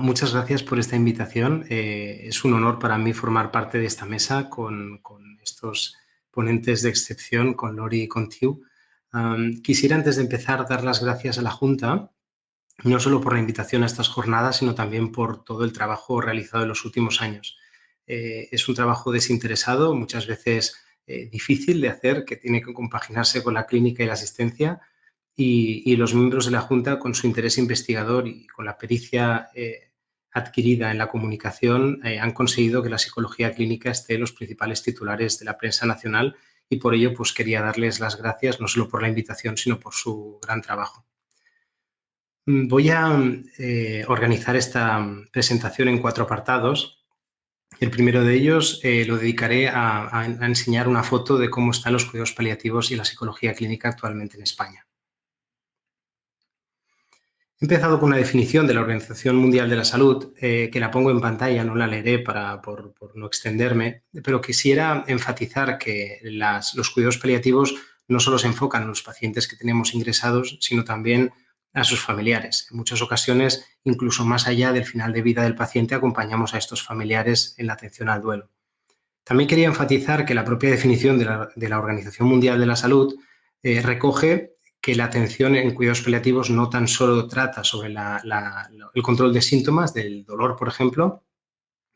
muchas gracias por esta invitación. Es un honor para mí formar parte de esta mesa con estos ponentes de excepción, con Lori y con Tiu. Quisiera, antes de empezar, dar las gracias a la Junta, no solo por la invitación a estas jornadas, sino también por todo el trabajo realizado en los últimos años. Es un trabajo desinteresado, muchas veces difícil de hacer, que tiene que compaginarse con la clínica y la asistencia, y los miembros de la Junta, con su interés investigador y con la pericia adquirida en la comunicación, han conseguido que la psicología clínica esté en los principales titulares de la prensa nacional, y por ello pues, quería darles las gracias, no solo por la invitación, sino por su gran trabajo. Voy a organizar esta presentación en 4 apartados. El primero de ellos lo dedicaré a enseñar una foto de cómo están los cuidados paliativos y la psicología clínica actualmente en España. He empezado con una definición de la Organización Mundial de la Salud, que la pongo en pantalla, no la leeré por no extenderme, pero quisiera enfatizar que los cuidados paliativos no solo se enfocan en los pacientes que tenemos ingresados, sino también a sus familiares. En muchas ocasiones, incluso más allá del final de vida del paciente, acompañamos a estos familiares en la atención al duelo. También quería enfatizar que la propia definición de la Organización Mundial de la Salud recoge que la atención en cuidados paliativos no tan solo trata sobre el control de síntomas, del dolor, por ejemplo,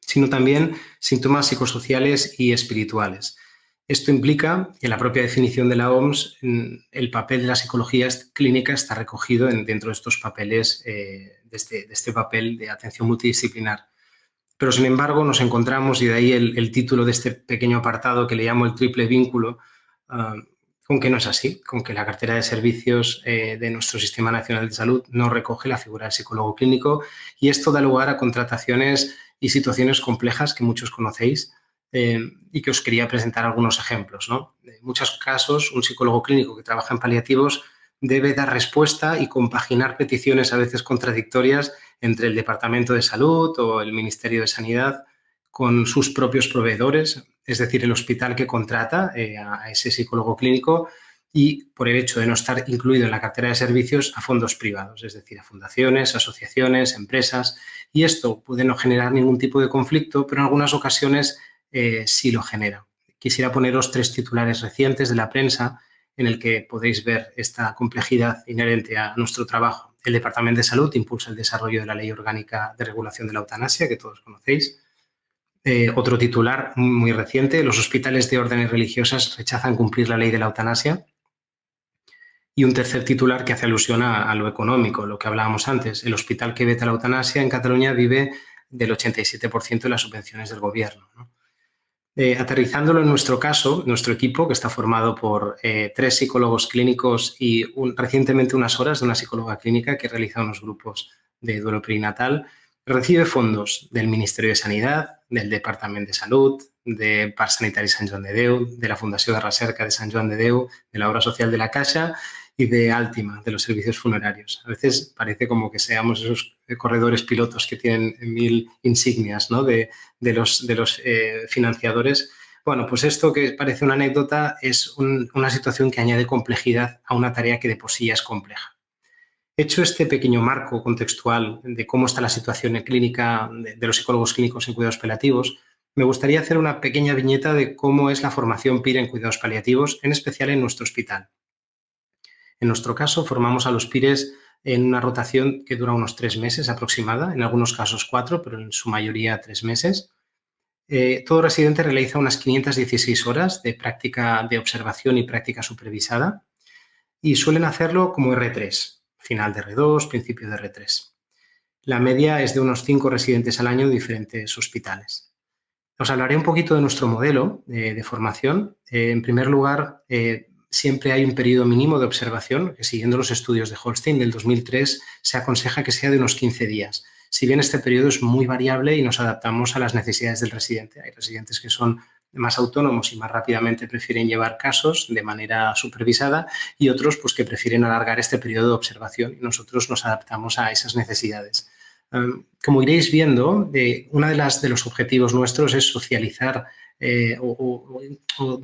sino también síntomas psicosociales y espirituales. Esto implica que en la propia definición de la OMS el papel de la psicología clínica está recogido dentro de estos papeles, de este papel de atención multidisciplinar. Pero, sin embargo, nos encontramos, y de ahí el título de este pequeño apartado que le llamo el triple vínculo, con que no es así, con que la cartera de servicios de nuestro Sistema Nacional de Salud no recoge la figura del psicólogo clínico, y esto da lugar a contrataciones y situaciones complejas que muchos conocéis y que os quería presentar algunos ejemplos, ¿no? En muchos casos, un psicólogo clínico que trabaja en paliativos debe dar respuesta y compaginar peticiones a veces contradictorias entre el Departamento de Salud o el Ministerio de Sanidad con sus propios proveedores, es decir, el hospital que contrata a ese psicólogo clínico, y por el hecho de no estar incluido en la cartera de servicios, a fondos privados, es decir, a fundaciones, asociaciones, empresas, y esto puede no generar ningún tipo de conflicto, pero en algunas ocasiones sí lo genera. Quisiera poneros 3 titulares recientes de la prensa en el que podéis ver esta complejidad inherente a nuestro trabajo. El Departamento de Salud impulsa el desarrollo de la Ley Orgánica de Regulación de la Eutanasia, que todos conocéis. Otro titular muy reciente: los hospitales de órdenes religiosas rechazan cumplir la ley de la eutanasia. Y un tercer titular que hace alusión a lo económico, lo que hablábamos antes: el hospital que veta la eutanasia en Cataluña vive del 87% de las subvenciones del gobierno, ¿no? Aterrizándolo en nuestro caso, nuestro equipo, que está formado por 3 psicólogos clínicos y recientemente unas horas de una psicóloga clínica que realiza unos grupos de duelo perinatal, recibe fondos del Ministerio de Sanidad, del Departamento de Salud, de Parc Sanitari Sant Joan de Déu, de la Fundació de Recerca de Sant Joan de Déu, de la Obra Social de la Caixa y de Altima, de los servicios funerarios. A veces parece como que seamos esos corredores pilotos que tienen 1000 insignias, ¿no?, de los financiadores. Bueno, pues esto, que parece una anécdota, es una situación que añade complejidad a una tarea que de por sí ya es compleja. Hecho este pequeño marco contextual de cómo está la situación clínica de los psicólogos clínicos en cuidados paliativos, me gustaría hacer una pequeña viñeta de cómo es la formación PIR en cuidados paliativos, en especial en nuestro hospital. En nuestro caso, formamos a los PIRes en una rotación que dura unos 3 meses aproximada, en algunos casos 4, pero en su mayoría 3 meses. Todo residente realiza unas 516 horas de práctica de observación y práctica supervisada, y suelen hacerlo como R3, final de R2, principio de R3. La media es de unos 5 residentes al año en diferentes hospitales. Os hablaré un poquito de nuestro modelo de formación. En primer lugar, siempre hay un periodo mínimo de observación, que siguiendo los estudios de Holstein del 2003 se aconseja que sea de unos 15 días. Si bien este periodo es muy variable y nos adaptamos a las necesidades del residente. Hay residentes que son más autónomos y más rápidamente prefieren llevar casos de manera supervisada, y otros pues, que prefieren alargar este periodo de observación, y nosotros nos adaptamos a esas necesidades. Como iréis viendo, uno de los objetivos nuestros es socializar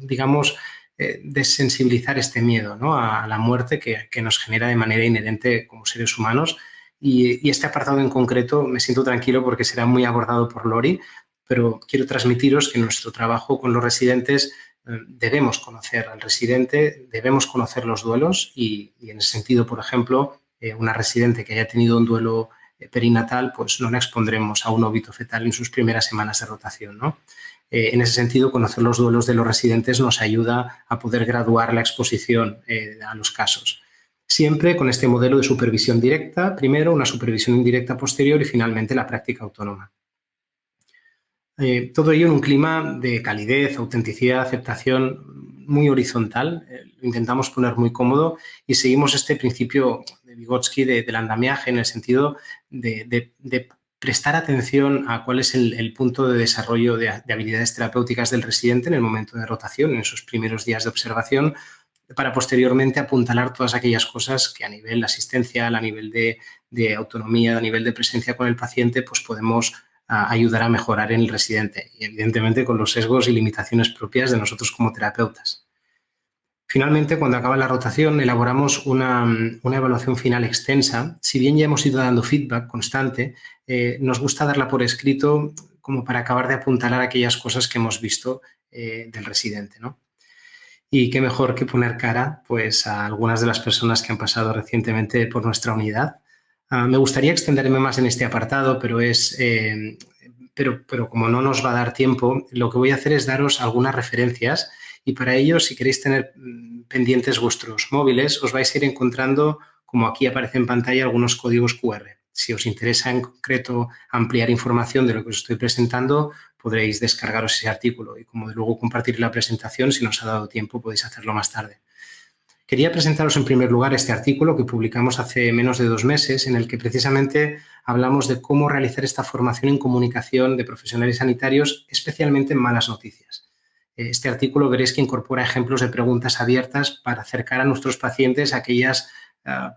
digamos, desensibilizar este miedo, ¿no?, a la muerte que nos genera de manera inherente como seres humanos, Y este apartado en concreto me siento tranquilo porque será muy abordado por Lori, pero quiero transmitiros que en nuestro trabajo con los residentes debemos conocer al residente, debemos conocer los duelos y en ese sentido, por ejemplo, una residente que haya tenido un duelo perinatal, pues no la expondremos a un óbito fetal en sus primeras semanas de rotación, ¿no? En ese sentido, conocer los duelos de los residentes nos ayuda a poder graduar la exposición a los casos. Siempre con este modelo de supervisión directa, primero una supervisión indirecta posterior y finalmente la práctica autónoma. Todo ello en un clima de calidez, autenticidad, aceptación muy horizontal. Lo intentamos poner muy cómodo y seguimos este principio de Vygotsky del andamiaje en el sentido de prestar atención a cuál es el punto de desarrollo de habilidades terapéuticas del residente en el momento de rotación, en sus primeros días de observación, para posteriormente apuntalar todas aquellas cosas que a nivel asistencial, a nivel de autonomía, a nivel de presencia con el paciente, pues podemos ayudar a mejorar en el residente y evidentemente con los sesgos y limitaciones propias de nosotros como terapeutas. Finalmente, cuando acaba la rotación, elaboramos una evaluación final extensa. Si bien ya hemos ido dando feedback constante, nos gusta darla por escrito como para acabar de apuntalar aquellas cosas que hemos visto del residente, ¿no? Y qué mejor que poner cara pues, a algunas de las personas que han pasado recientemente por nuestra unidad. Me gustaría extenderme más en este apartado, pero como no nos va a dar tiempo, lo que voy a hacer es daros algunas referencias y para ello, si queréis tener pendientes vuestros móviles, os vais a ir encontrando, como aquí aparece en pantalla, algunos códigos QR. Si os interesa en concreto ampliar información de lo que os estoy presentando, podréis descargaros ese artículo y como de luego compartir la presentación, si nos ha dado tiempo, podéis hacerlo más tarde. Quería presentaros en primer lugar este artículo que publicamos hace menos de 2 meses en el que precisamente hablamos de cómo realizar esta formación en comunicación de profesionales sanitarios, especialmente en malas noticias. Este artículo veréis que incorpora ejemplos de preguntas abiertas para acercar a nuestros pacientes a aquellas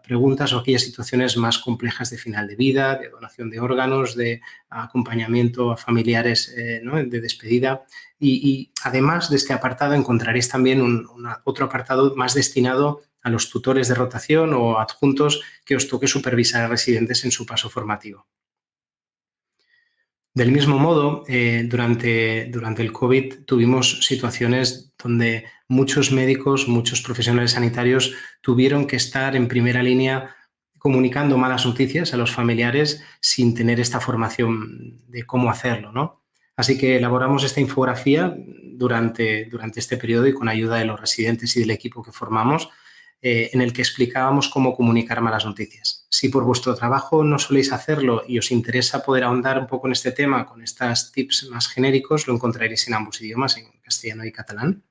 preguntas o aquellas situaciones más complejas de final de vida, de donación de órganos, de acompañamiento a familiares, ¿no? de despedida. Y además de este apartado encontraréis también otro apartado más destinado a los tutores de rotación o adjuntos que os toque supervisar a residentes en su paso formativo. Del mismo modo, durante el COVID tuvimos situaciones donde muchos médicos, muchos profesionales sanitarios tuvieron que estar en primera línea comunicando malas noticias a los familiares sin tener esta formación de cómo hacerlo, ¿no? Así que elaboramos esta infografía durante este periodo y con ayuda de los residentes y del equipo que formamos, en el que explicábamos cómo comunicar malas noticias. Si por vuestro trabajo no soléis hacerlo y os interesa poder ahondar un poco en este tema con estos tips más genéricos, lo encontraréis en ambos idiomas, en castellano y catalán.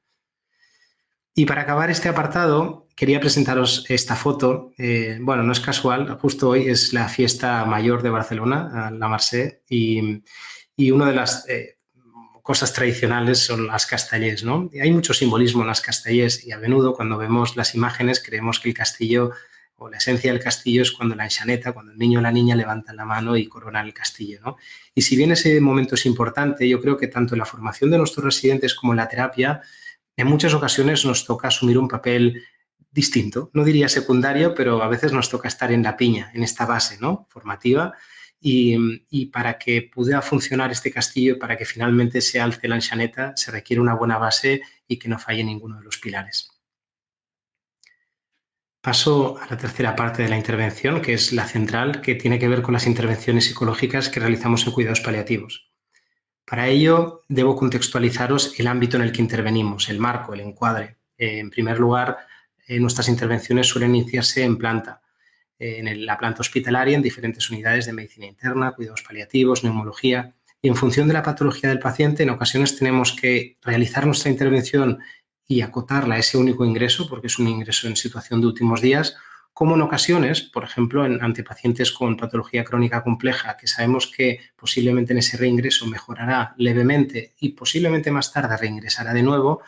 Y para acabar este apartado, quería presentaros esta foto. Bueno, no es casual, justo hoy es la fiesta mayor de Barcelona, la Mercè, y una de las cosas tradicionales son las castellers, ¿no? Y hay mucho simbolismo en las castellers y a menudo cuando vemos las imágenes creemos que el castillo o la esencia del castillo es cuando la enxaneta, cuando el niño o la niña levantan la mano y coronan el castillo, ¿no? Y si bien ese momento es importante, yo creo que tanto en la formación de nuestros residentes como en la terapia, en muchas ocasiones nos toca asumir un papel distinto. No diría secundario, pero a veces nos toca estar en la piña, en esta base, ¿no? Formativa. Y para que pueda funcionar este castillo, para que finalmente se alce la enxaneta, se requiere una buena base y que no falle ninguno de los pilares. Paso a la tercera parte de la intervención, que es la central, que tiene que ver con las intervenciones psicológicas que realizamos en cuidados paliativos. Para ello, debo contextualizaros el ámbito en el que intervenimos, el marco, el encuadre. En primer lugar, nuestras intervenciones suelen iniciarse en planta, en la planta hospitalaria, en diferentes unidades de medicina interna, cuidados paliativos, neumología. Y en función de la patología del paciente, en ocasiones tenemos que realizar nuestra intervención y acotarla a ese único ingreso, porque es un ingreso en situación de últimos días, como en ocasiones, por ejemplo, ante pacientes con patología crónica compleja, que sabemos que posiblemente en ese reingreso mejorará levemente y posiblemente más tarde reingresará de nuevo,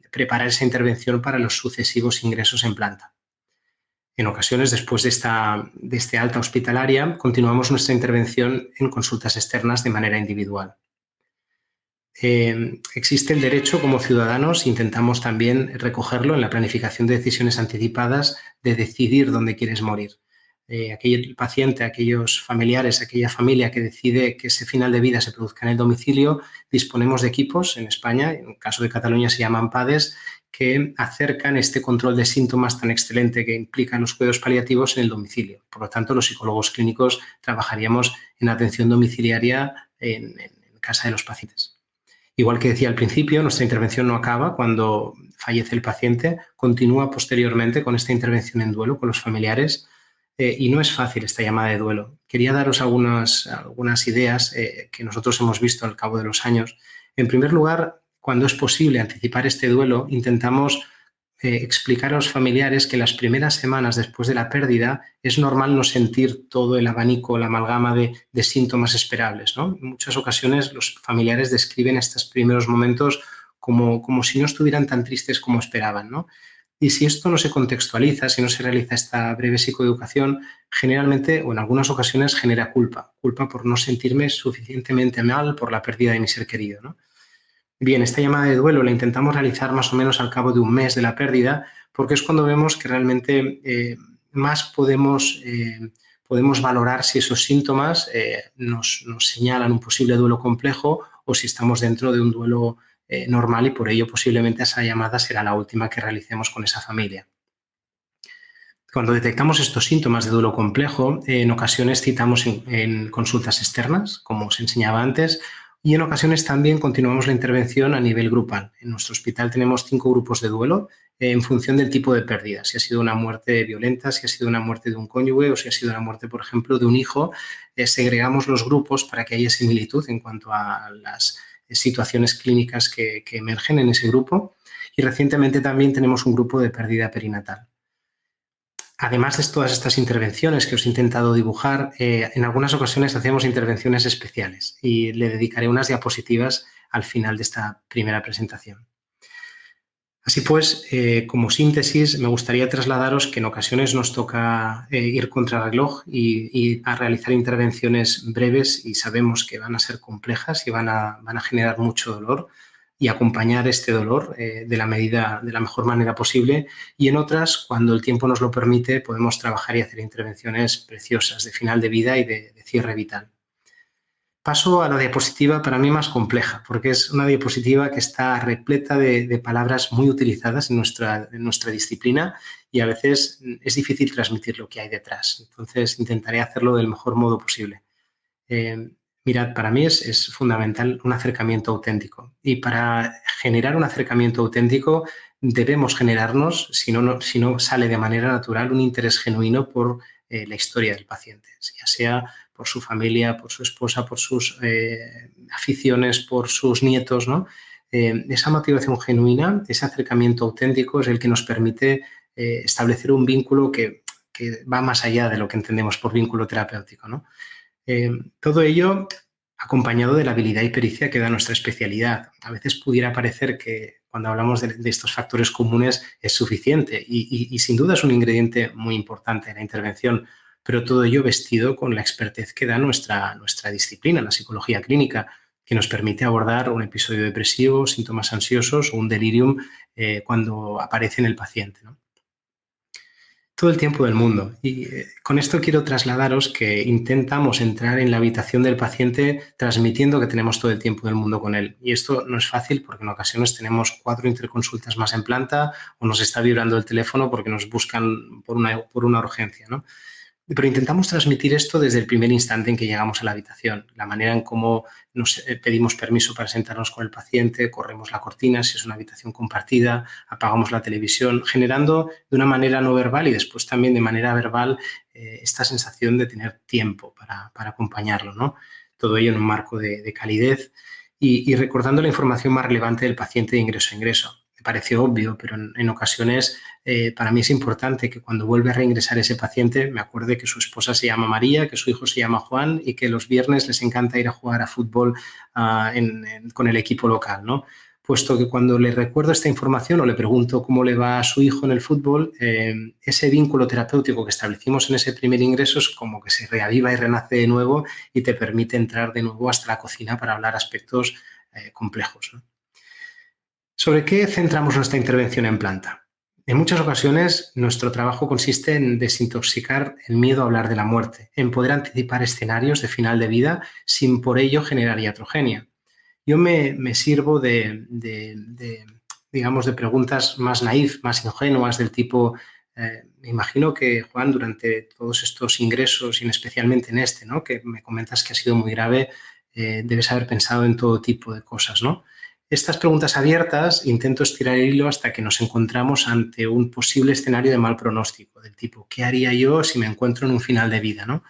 preparar esa intervención para los sucesivos ingresos en planta. En ocasiones, después de este alta hospitalaria, continuamos nuestra intervención en consultas externas de manera individual. Existe el derecho como ciudadanos, intentamos también recogerlo en la planificación de decisiones anticipadas de decidir dónde quieres morir. aquel paciente, aquellos familiares, aquella familia que decide que ese final de vida se produzca en el domicilio, disponemos de equipos en España, en el caso de Cataluña se llaman PADES, que acercan este control de síntomas tan excelente que implican los cuidados paliativos en el domicilio. Por lo tanto, los psicólogos clínicos trabajaríamos en atención domiciliaria en casa de los pacientes. Igual que decía al principio, nuestra intervención no acaba cuando fallece el paciente, continúa posteriormente con esta intervención en duelo con los familiares y no es fácil esta llamada de duelo. Quería daros algunas ideas que nosotros hemos visto al cabo de los años. En primer lugar, cuando es posible anticipar este duelo, intentamos explicar a los familiares que las primeras semanas después de la pérdida es normal no sentir todo el abanico, la amalgama de síntomas esperables, ¿no? En muchas ocasiones los familiares describen estos primeros momentos como si no estuvieran tan tristes como esperaban, ¿no? Y si esto no se contextualiza, si no se realiza esta breve psicoeducación, generalmente o en algunas ocasiones genera culpa por no sentirme suficientemente mal por la pérdida de mi ser querido, ¿no? Bien, esta llamada de duelo la intentamos realizar más o menos al cabo de un mes de la pérdida, porque es cuando vemos que realmente más podemos valorar si esos síntomas nos señalan un posible duelo complejo o si estamos dentro de un duelo normal y por ello posiblemente esa llamada será la última que realicemos con esa familia. Cuando detectamos estos síntomas de duelo complejo, en ocasiones citamos en consultas externas, como os enseñaba antes, y en ocasiones también continuamos la intervención a nivel grupal. En nuestro hospital tenemos 5 grupos de duelo en función del tipo de pérdida, si ha sido una muerte violenta, si ha sido una muerte de un cónyuge o si ha sido una muerte, por ejemplo, de un hijo. Segregamos los grupos para que haya similitud en cuanto a las situaciones clínicas que emergen en ese grupo. Y recientemente también tenemos un grupo de pérdida perinatal. Además de todas estas intervenciones que os he intentado dibujar, en algunas ocasiones hacemos intervenciones especiales y le dedicaré unas diapositivas al final de esta primera presentación. Así pues, como síntesis, me gustaría trasladaros que en ocasiones nos toca ir contra reloj y a realizar intervenciones breves y sabemos que van a ser complejas y van a generar mucho dolor y acompañar este dolor de la mejor manera posible. Y en otras, cuando el tiempo nos lo permite, podemos trabajar y hacer intervenciones preciosas de final de vida y de cierre vital. Paso a la diapositiva para mí más compleja, porque es una diapositiva que está repleta de palabras muy utilizadas en nuestra disciplina y a veces es difícil transmitir lo que hay detrás. Entonces intentaré hacerlo del mejor modo posible. Mirad, para mí es fundamental un acercamiento auténtico y para generar un acercamiento auténtico debemos generarnos, si no sale de manera natural, un interés genuino por la historia del paciente, ya sea por su familia, por su esposa, por sus aficiones, por sus nietos, ¿no? Esa motivación genuina, ese acercamiento auténtico es el que nos permite establecer un vínculo que va más allá de lo que entendemos por vínculo terapéutico, ¿no? Todo ello acompañado de la habilidad y pericia que da nuestra especialidad. A veces pudiera parecer que cuando hablamos de estos factores comunes es suficiente y sin duda es un ingrediente muy importante en la intervención, pero todo ello vestido con la expertez que da nuestra disciplina, la psicología clínica, que nos permite abordar un episodio depresivo, síntomas ansiosos o un delirium cuando aparece en el paciente, ¿no? Todo el tiempo del mundo. Y con esto quiero trasladaros que intentamos entrar en la habitación del paciente transmitiendo que tenemos todo el tiempo del mundo con él. Y esto no es fácil porque en ocasiones tenemos 4 interconsultas más en planta o nos está vibrando el teléfono porque nos buscan por una urgencia, ¿no? Pero intentamos transmitir esto desde el primer instante en que llegamos a la habitación, la manera en cómo nos pedimos permiso para sentarnos con el paciente, corremos la cortina si es una habitación compartida, apagamos la televisión, generando de una manera no verbal y después también de manera verbal esta sensación de tener tiempo para acompañarlo, ¿no? Todo ello en un marco de calidez y recordando la información más relevante del paciente de ingreso a ingreso. Me parece obvio, pero en ocasiones para mí es importante que cuando vuelve a reingresar ese paciente me acuerde que su esposa se llama María, que su hijo se llama Juan y que los viernes les encanta ir a jugar a fútbol con el equipo local, ¿no? Puesto que cuando le recuerdo esta información o le pregunto cómo le va a su hijo en el fútbol, ese vínculo terapéutico que establecimos en ese primer ingreso es como que se reaviva y renace de nuevo y te permite entrar de nuevo hasta la cocina para hablar aspectos complejos, ¿no? ¿Sobre qué centramos nuestra intervención en planta? En muchas ocasiones, nuestro trabajo consiste en desintoxicar el miedo a hablar de la muerte, en poder anticipar escenarios de final de vida sin por ello generar iatrogenia. Yo me sirvo digamos, de preguntas más naif, más ingenuas, del tipo, me imagino que, Juan, durante todos estos ingresos, y especialmente en este, ¿no?, que me comentas que ha sido muy grave, debes haber pensado en todo tipo de cosas, ¿no? Estas preguntas abiertas intento estirar el hilo hasta que nos encontramos ante un posible escenario de mal pronóstico, del tipo, ¿qué haría yo si me encuentro en un final de vida, ¿no?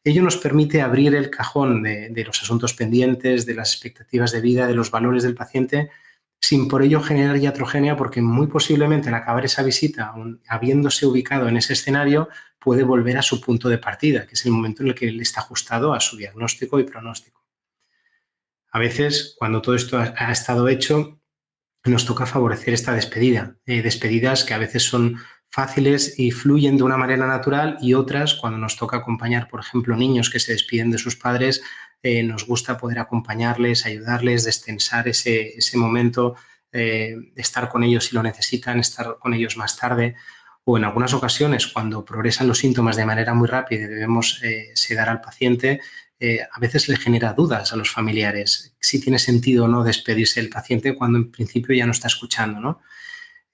Ello nos permite abrir el cajón de los asuntos pendientes, de las expectativas de vida, de los valores del paciente, sin por ello generar iatrogenia, porque muy posiblemente al acabar esa visita, habiéndose ubicado en ese escenario, puede volver a su punto de partida, que es el momento en el que él está ajustado a su diagnóstico y pronóstico. A veces, cuando todo esto ha estado hecho, nos toca favorecer esta despedida. Despedidas que a veces son fáciles y fluyen de una manera natural, y otras, cuando nos toca acompañar, por ejemplo, niños que se despiden de sus padres, nos gusta poder acompañarles, ayudarles, destensar ese momento, estar con ellos si lo necesitan, estar con ellos más tarde. O en algunas ocasiones, cuando progresan los síntomas de manera muy rápida y debemos sedar al paciente, a veces le genera dudas a los familiares si tiene sentido o no despedirse del paciente cuando en principio ya no está escuchando, ¿no?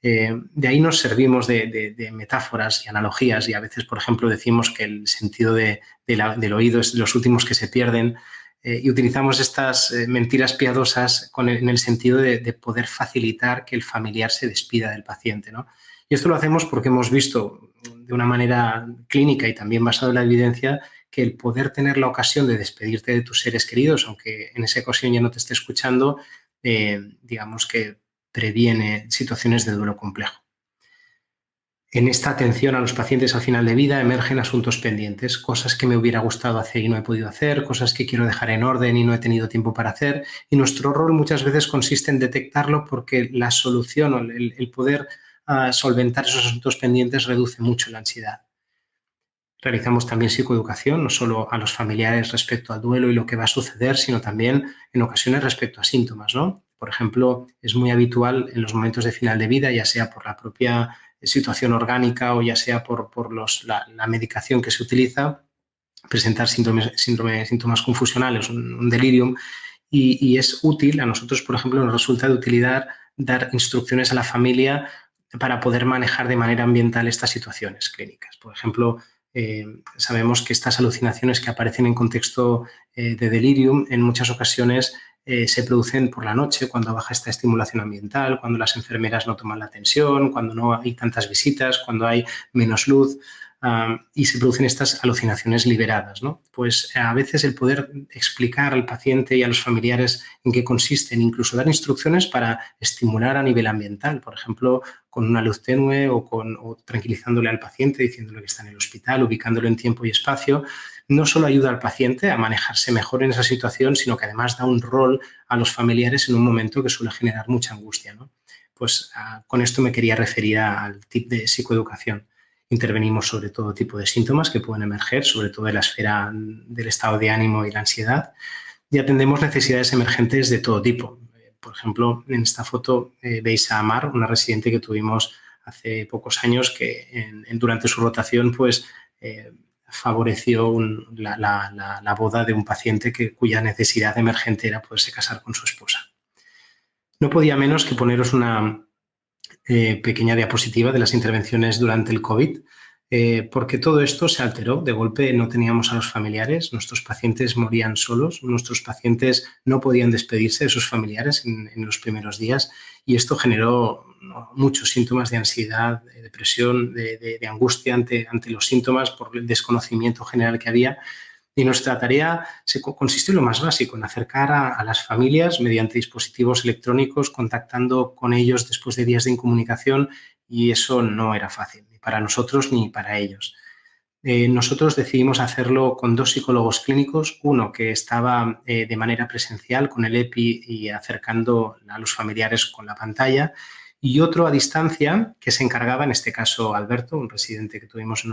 De ahí nos servimos de metáforas y analogías, y a veces, por ejemplo, decimos que el sentido del oído es de los últimos que se pierden, y utilizamos estas mentiras piadosas en el sentido de poder facilitar que el familiar se despida del paciente, ¿no? Y esto lo hacemos porque hemos visto de una manera clínica y también basado en la evidencia que el poder tener la ocasión de despedirte de tus seres queridos, aunque en esa ocasión ya no te esté escuchando, digamos que previene situaciones de duelo complejo. En esta atención a los pacientes al final de vida emergen asuntos pendientes, cosas que me hubiera gustado hacer y no he podido hacer, cosas que quiero dejar en orden y no he tenido tiempo para hacer, y nuestro rol muchas veces consiste en detectarlo, porque la solución o el poder solventar esos asuntos pendientes reduce mucho la ansiedad. Realizamos también psicoeducación, no solo a los familiares respecto al duelo y lo que va a suceder, sino también en ocasiones respecto a síntomas, ¿no? Por ejemplo, es muy habitual en los momentos de final de vida, ya sea por la propia situación orgánica o ya sea por la medicación que se utiliza, presentar síntomas confusionales, un delirium, y es útil, a nosotros, por ejemplo, nos resulta de utilidad dar instrucciones a la familia para poder manejar de manera ambiental estas situaciones clínicas. Por ejemplo, sabemos que estas alucinaciones que aparecen en contexto de delirium en muchas ocasiones se producen por la noche, cuando baja esta estimulación ambiental, cuando las enfermeras no toman la atención, cuando no hay tantas visitas, cuando hay menos luz. Y se producen estas alucinaciones liberadas, ¿no? Pues a veces el poder explicar al paciente y a los familiares en qué consisten, incluso dar instrucciones para estimular a nivel ambiental, por ejemplo, con una luz tenue o tranquilizándole al paciente, diciéndole que está en el hospital, ubicándolo en tiempo y espacio, no solo ayuda al paciente a manejarse mejor en esa situación, sino que además da un rol a los familiares en un momento que suele generar mucha angustia, ¿no? Pues con esto me quería referir al tip de psicoeducación. Intervenimos sobre todo tipo de síntomas que pueden emerger, sobre todo en la esfera del estado de ánimo y la ansiedad, y atendemos necesidades emergentes de todo tipo. Por ejemplo, en esta foto veis a Mar, una residente que tuvimos hace pocos años, que durante su rotación pues, favoreció la boda de un paciente cuya necesidad emergente era poderse casar con su esposa. No podía menos que poneros una pequeña diapositiva de las intervenciones durante el COVID, porque todo esto se alteró. De golpe no teníamos a los familiares, nuestros pacientes morían solos, nuestros pacientes no podían despedirse de sus familiares en los primeros días, y esto generó muchos síntomas de ansiedad, de depresión, de angustia ante los síntomas por el desconocimiento general que había. Y nuestra tarea consistió en lo más básico, en acercar a las familias mediante dispositivos electrónicos, contactando con ellos después de días de incomunicación, y eso no era fácil, ni para nosotros ni para ellos. Nosotros decidimos hacerlo con 2 psicólogos clínicos, uno que estaba de manera presencial con el EPI y acercando a los familiares con la pantalla, y otro a distancia que se encargaba, en este caso Alberto, un residente que tuvimos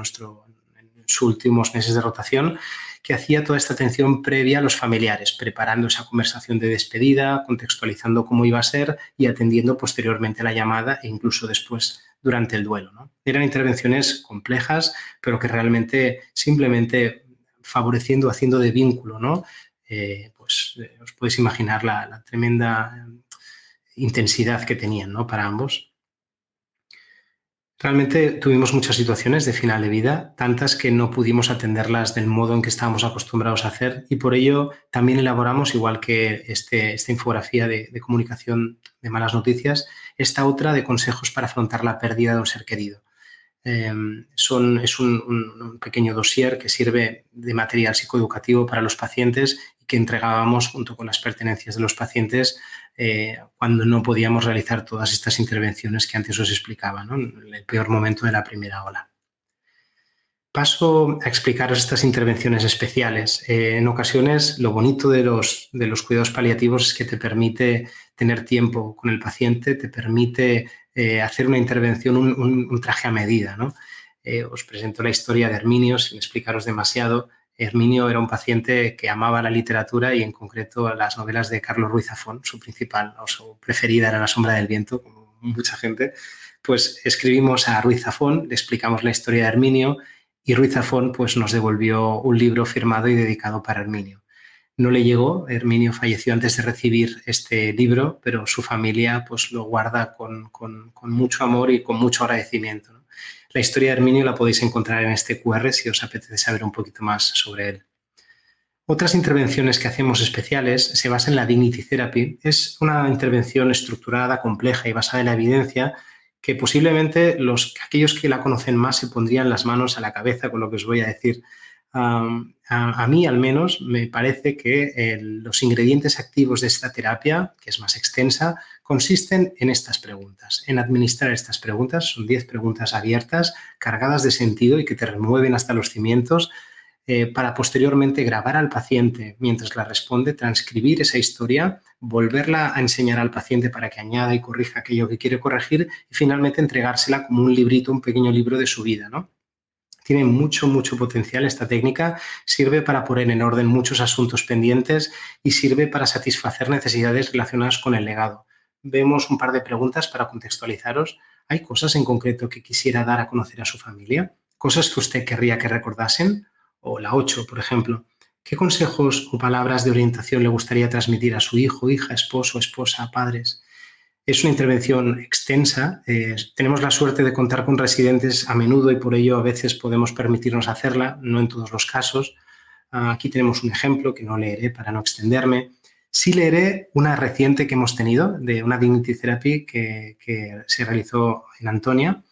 sus últimos meses de rotación, que hacía toda esta atención previa a los familiares, preparando esa conversación de despedida, contextualizando cómo iba a ser y atendiendo posteriormente la llamada e incluso después durante el duelo, ¿no? Eran intervenciones complejas, pero que realmente simplemente favoreciendo, haciendo de vínculo, ¿no? Os podéis imaginar la tremenda intensidad que tenían, ¿no? Para ambos. Realmente tuvimos muchas situaciones de final de vida, tantas que no pudimos atenderlas del modo en que estábamos acostumbrados a hacer y por ello también elaboramos, igual que esta infografía de comunicación de malas noticias, esta otra de consejos para afrontar la pérdida de un ser querido. Es un pequeño dossier que sirve de material psicoeducativo para los pacientes y que entregábamos junto con las pertenencias de los pacientes cuando no podíamos realizar todas estas intervenciones que antes os explicaba, ¿no? En el peor momento de la primera ola. Paso a explicaros estas intervenciones especiales. En ocasiones, lo bonito de los cuidados paliativos es que te permite tener tiempo con el paciente, te permite hacer una intervención, un traje a medida, ¿no? Os presento la historia de Herminio, sin explicaros demasiado. Herminio era un paciente que amaba la literatura y en concreto las novelas de Carlos Ruiz Zafón, su principal o su preferida era La sombra del viento, como mucha gente. Pues escribimos a Ruiz Zafón, le explicamos la historia de Herminio y Ruiz Zafón pues, nos devolvió un libro firmado y dedicado para Herminio. No le llegó, Herminio falleció antes de recibir este libro, pero su familia pues, lo guarda con mucho amor y con mucho agradecimiento, ¿no? La historia de Herminio la podéis encontrar en este QR si os apetece saber un poquito más sobre él. Otras intervenciones que hacemos especiales se basan en la Dignity Therapy. Es una intervención estructurada, compleja y basada en la evidencia que posiblemente aquellos que la conocen más se pondrían las manos a la cabeza con lo que os voy a decir. A mí, al menos, me parece que los ingredientes activos de esta terapia, que es más extensa, consisten en estas preguntas, en administrar estas preguntas. Son 10 preguntas abiertas, cargadas de sentido y que te remueven hasta los cimientos para posteriormente grabar al paciente mientras la responde, transcribir esa historia, volverla a enseñar al paciente para que añada y corrija aquello que quiere corregir y finalmente entregársela como un librito, un pequeño libro de su vida, ¿no? Tiene mucho potencial esta técnica, sirve para poner en orden muchos asuntos pendientes y sirve para satisfacer necesidades relacionadas con el legado. Vemos un par de preguntas para contextualizaros. ¿Hay cosas en concreto que quisiera dar a conocer a su familia? ¿Cosas que usted querría que recordasen? O la 8, por ejemplo. ¿Qué consejos o palabras de orientación le gustaría transmitir a su hijo, hija, esposo, esposa, padres? Es una intervención extensa. Tenemos la suerte de contar con residentes a menudo y por ello a veces podemos permitirnos hacerla, no en todos los casos. Aquí tenemos un ejemplo que no leeré para no extenderme. Sí leeré una reciente que hemos tenido de una Dignity Therapy que se realizó en Antonia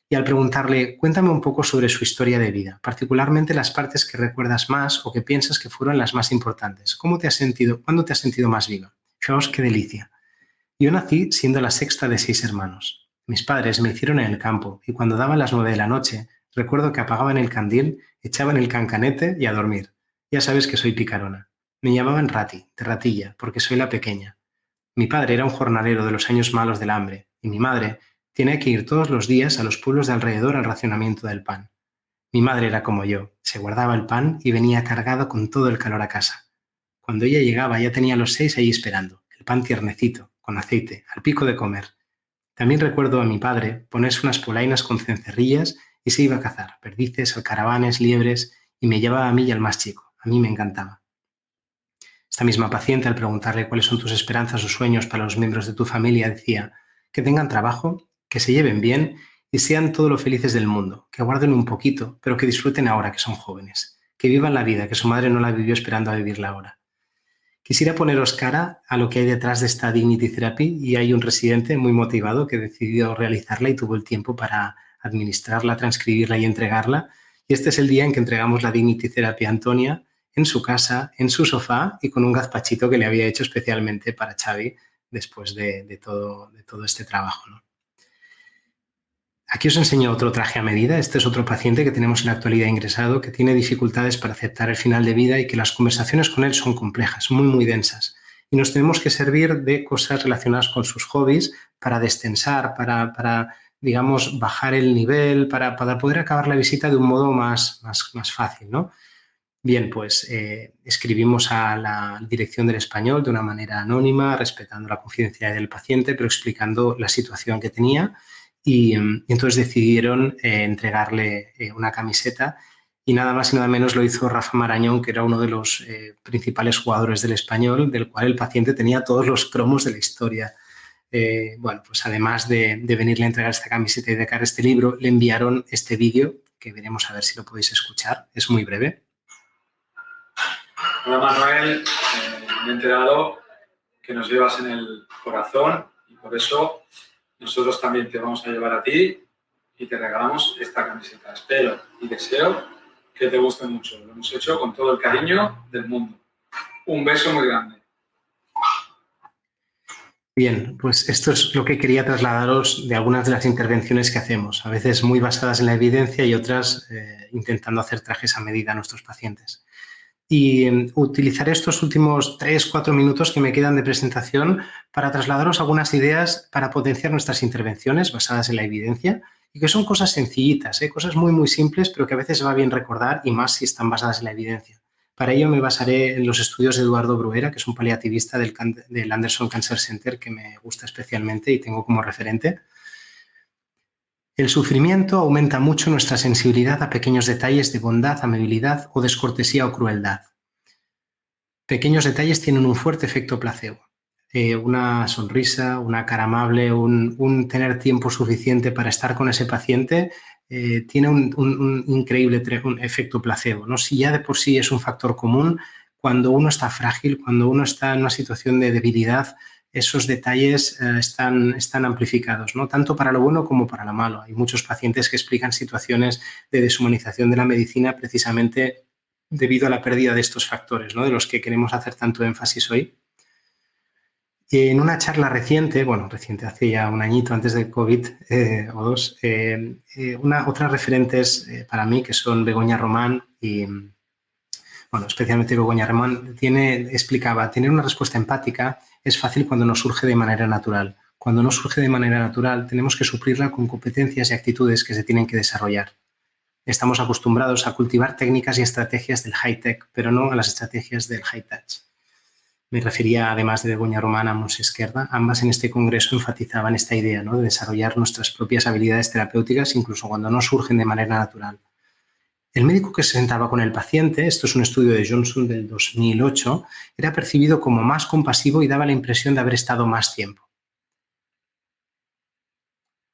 y al preguntarle, cuéntame un poco sobre su historia de vida, particularmente las partes que recuerdas más o que piensas que fueron las más importantes. ¿Cómo te has sentido? ¿Cuándo te has sentido más viva? Fijaos qué delicia. Yo nací siendo la sexta de 6 hermanos. Mis padres me hicieron en el campo y cuando daban las 9 de la noche, recuerdo que apagaban el candil, echaban el cancanete y a dormir. Ya sabes que soy picarona. Me llamaban Rati, de ratilla, porque soy la pequeña. Mi padre era un jornalero de los años malos del hambre y mi madre tenía que ir todos los días a los pueblos de alrededor al racionamiento del pan. Mi madre era como yo, se guardaba el pan y venía cargado con todo el calor a casa. Cuando ella llegaba ya tenía los 6 ahí esperando, el pan tiernecito, con aceite, al pico de comer. También recuerdo a mi padre ponerse unas polainas con cencerrillas y se iba a cazar, perdices, alcaravanes, liebres, y me llevaba a mí y al más chico. A mí me encantaba. Esta misma paciente, al preguntarle cuáles son tus esperanzas o sueños para los miembros de tu familia, decía que tengan trabajo, que se lleven bien y sean todo lo felices del mundo, que guarden un poquito, pero que disfruten ahora que son jóvenes, que vivan la vida que su madre no la vivió esperando a vivirla ahora. Quisiera poneros cara a lo que hay detrás de esta Dignity Therapy y hay un residente muy motivado que decidió realizarla y tuvo el tiempo para administrarla, transcribirla y entregarla. Y este es el día en que entregamos la Dignity Therapy a Antonia en su casa, en su sofá y con un gazpachito que le había hecho especialmente para Xavi después de todo este trabajo, ¿no? Aquí os enseño otro traje a medida. Este es otro paciente que tenemos en la actualidad ingresado que tiene dificultades para aceptar el final de vida y que las conversaciones con él son complejas, muy densas. Y nos tenemos que servir de cosas relacionadas con sus hobbies para destensar, para digamos, bajar el nivel para poder acabar la visita de un modo más fácil, ¿no? Bien, pues escribimos a la dirección del Español de una manera anónima, respetando la confidencialidad del paciente, pero explicando la situación que tenía y entonces decidieron entregarle una camiseta y nada más y nada menos lo hizo Rafa Marañón, que era uno de los principales jugadores del Español, del cual el paciente tenía todos los cromos de la historia. Bueno, pues además de venirle a entregar esta camiseta y de sacar este libro, le enviaron este vídeo, que veremos a ver si lo podéis escuchar, es muy breve. Hola Manuel, me he enterado que nos llevas en el corazón y por eso nosotros también te vamos a llevar a ti y te regalamos esta camiseta. Espero y deseo que te guste mucho. Lo hemos hecho con todo el cariño del mundo. Un beso muy grande. Bien, pues esto es lo que quería trasladaros de algunas de las intervenciones que hacemos, a veces muy basadas en la evidencia y otras intentando hacer trajes a medida a nuestros pacientes. Y utilizaré estos últimos 3-4 minutos que me quedan de presentación para trasladaros algunas ideas para potenciar nuestras intervenciones basadas en la evidencia y que son cosas sencillitas, cosas muy simples, pero que a veces va bien recordar y más si están basadas en la evidencia. Para ello me basaré en los estudios de Eduardo Bruera, que es un paliativista del Anderson Cancer Center que me gusta especialmente y tengo como referente. El sufrimiento aumenta mucho nuestra sensibilidad a pequeños detalles de bondad, amabilidad o descortesía o crueldad. Pequeños detalles tienen un fuerte efecto placebo. Una sonrisa, una cara amable, un tener tiempo suficiente para estar con ese paciente tiene un increíble efecto placebo, ¿no? Si ya de por sí es un factor común, cuando uno está frágil, cuando uno está en una situación de debilidad, esos detalles están amplificados, ¿no? Tanto para lo bueno como para lo malo. Hay muchos pacientes que explican situaciones de deshumanización de la medicina precisamente debido a la pérdida de estos factores, ¿no? De los que queremos hacer tanto énfasis hoy. En una charla reciente, hace ya un añito antes del COVID o dos, otras referentes para mí que son Begoña Román y, especialmente Begoña Román, explicaba, tener una respuesta empática es fácil cuando nos surge de manera natural. Cuando no surge de manera natural, tenemos que suplirla con competencias y actitudes que se tienen que desarrollar. Estamos acostumbrados a cultivar técnicas y estrategias del high-tech, pero no a las estrategias del high-touch. Me refería, además de Begoña Román, a Montse Esquerda. Ambas en este congreso enfatizaban esta idea, ¿no?, de desarrollar nuestras propias habilidades terapéuticas incluso cuando no surgen de manera natural. El médico que se sentaba con el paciente, esto es un estudio de Johnson del 2008, era percibido como más compasivo y daba la impresión de haber estado más tiempo.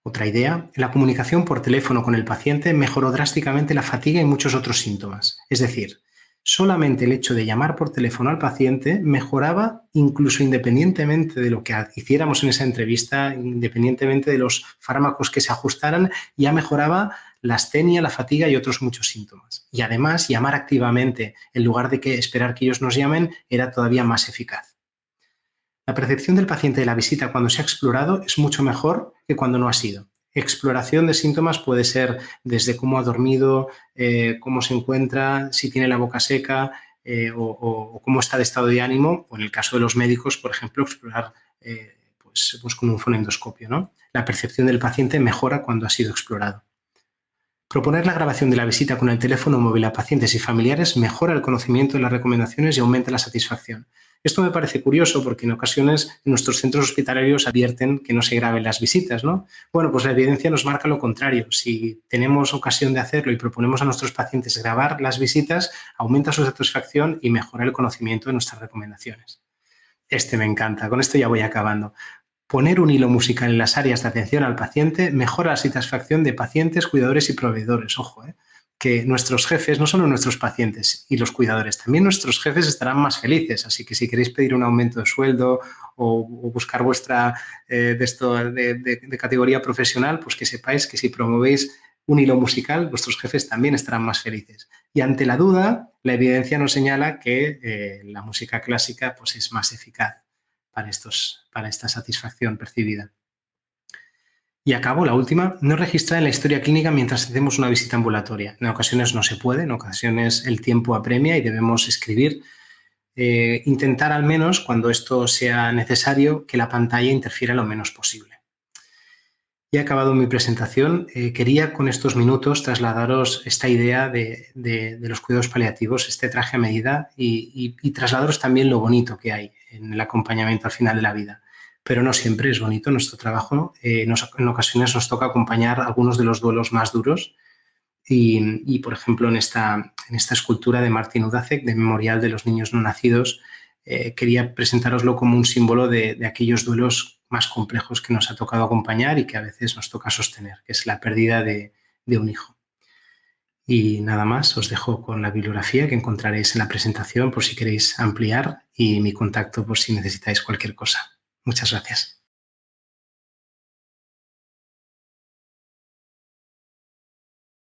Otra idea, la comunicación por teléfono con el paciente mejoró drásticamente la fatiga y muchos otros síntomas. Es decir, solamente el hecho de llamar por teléfono al paciente mejoraba, incluso independientemente de lo que hiciéramos en esa entrevista, independientemente de los fármacos que se ajustaran, ya mejoraba la astenia, la fatiga y otros muchos síntomas. Y además, llamar activamente en lugar de esperar que ellos nos llamen era todavía más eficaz. La percepción del paciente de la visita cuando se ha explorado es mucho mejor que cuando no ha sido. Exploración de síntomas puede ser desde cómo ha dormido, cómo se encuentra, si tiene la boca seca o cómo está de estado de ánimo, o en el caso de los médicos, por ejemplo, explorar pues con un fonendoscopio, ¿no? La percepción del paciente mejora cuando ha sido explorado. Proponer la grabación de la visita con el teléfono móvil a pacientes y familiares mejora el conocimiento de las recomendaciones y aumenta la satisfacción. Esto me parece curioso porque en ocasiones en nuestros centros hospitalarios advierten que no se graben las visitas, ¿no? Bueno, pues la evidencia nos marca lo contrario. Si tenemos ocasión de hacerlo y proponemos a nuestros pacientes grabar las visitas, aumenta su satisfacción y mejora el conocimiento de nuestras recomendaciones. Este me encanta, con esto ya voy acabando. Poner un hilo musical en las áreas de atención al paciente mejora la satisfacción de pacientes, cuidadores y proveedores. Ojo, que nuestros jefes, no solo nuestros pacientes y los cuidadores, también nuestros jefes estarán más felices. Así que si queréis pedir un aumento de sueldo o buscar vuestra de categoría profesional, pues que sepáis que si promovéis un hilo musical, vuestros jefes también estarán más felices. Y ante la duda, la evidencia nos señala que la música clásica pues, es más eficaz para esta satisfacción percibida. Y acabo, la última, no registrar en la historia clínica mientras hacemos una visita ambulatoria. En ocasiones no se puede, en ocasiones el tiempo apremia y debemos escribir. Intentar al menos, cuando esto sea necesario, que la pantalla interfiera lo menos posible. he acabado mi presentación. Quería con estos minutos trasladaros esta idea de los cuidados paliativos, este traje a medida y trasladaros también lo bonito que hay en el acompañamiento al final de la vida. Pero no siempre es bonito nuestro trabajo. En ocasiones nos toca acompañar algunos de los duelos más duros y por ejemplo, en esta escultura de Martin Udacek, de Memorial de los Niños No Nacidos, quería presentároslo como un símbolo de aquellos duelos más complejos que nos ha tocado acompañar y que a veces nos toca sostener, que es la pérdida de un hijo. Y nada más, os dejo con la bibliografía que encontraréis en la presentación por si queréis ampliar y mi contacto por si necesitáis cualquier cosa. Muchas gracias.